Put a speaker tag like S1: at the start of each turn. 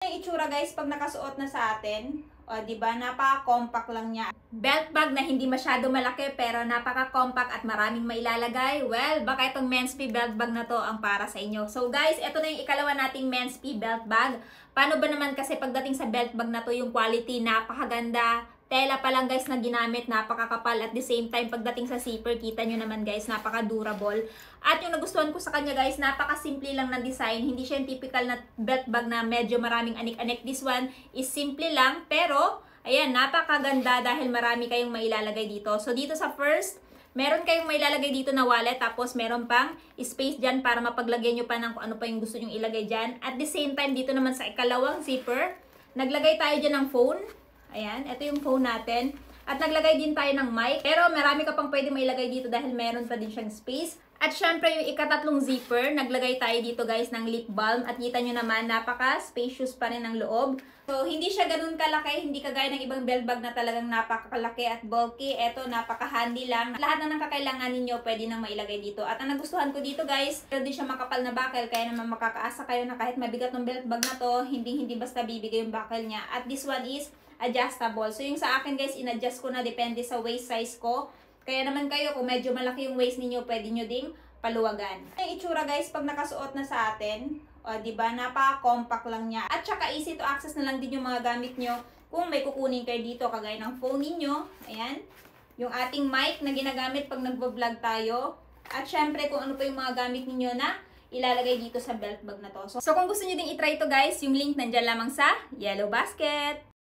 S1: yung itsura guys pag nakasuot na sa atin. O, diba? Napaka-compact lang niya. Belt bag na hindi masyado malaki pero napaka-compact at maraming mailalagay. Well, baka itong Men's-P belt bag na to ang para sa inyo. So guys, ito na yung ikalawa nating Men's-P belt bag. Paano ba naman kasi pagdating sa belt bag na to, yung quality napakaganda. Tela pa lang guys na ginamit, napakakapal. At the same time, pagdating sa zipper, kita nyo naman guys, napaka-durable. At yung nagustuhan ko sa kanya guys, napaka-simple lang ng design. Hindi siya yung typical na belt bag na medyo maraming anik-anik. This one is simple lang, pero ayan, napakaganda dahil marami kayong mailalagay dito. So dito sa first, meron kayong mailalagay dito na wallet, tapos meron pang space dyan para mapaglagyan nyo pa ng kung ano pa yung gusto nyo ilagay dyan. At the same time, dito naman sa ikalawang zipper, naglagay tayo dyan ng phone. Ayan, ito yung phone natin. At naglagay din tayo ng mic. Pero marami ka pang pwede mailagay dito dahil meron pa din siyang space. At syempre yung ikatatlong zipper, naglagay tayo dito guys ng lip balm. At kita nyo naman, napaka-spacious pa rin ang loob. So, hindi siya ganun kalaki. Hindi kagaya ng ibang belt bag na talagang napakalaki at bulky. Ito, napaka-handy lang. Lahat na ng kakailangan ninyo, pwede nang mailagay dito. At ang nagustuhan ko dito guys, meron din siya makapal na buckle. Kaya naman makakaasa kayo na kahit mabigat ng belt bag na to, hindi basta bibigay yung buckle niya. At this one is adjustable. So, yung sa akin guys, in-adjust ko na depende sa waist size ko. Kaya naman kayo, kung medyo malaki yung waist ninyo, pwede nyo ding paluwagan. Yung itsura guys, pag nakasuot na sa atin, o diba, napaka-compact lang niya. At saka easy to access na lang din yung mga gamit nyo kung may kukunin kayo dito, kagaya ng phone ninyo. Ayan. Yung ating mic na ginagamit pag nagvo-vlog tayo. At syempre, kung ano pa yung mga gamit ninyo na ilalagay dito sa belt bag na to. So kung gusto nyo ding itry ito guys, yung link nandyan lamang sa yellow basket.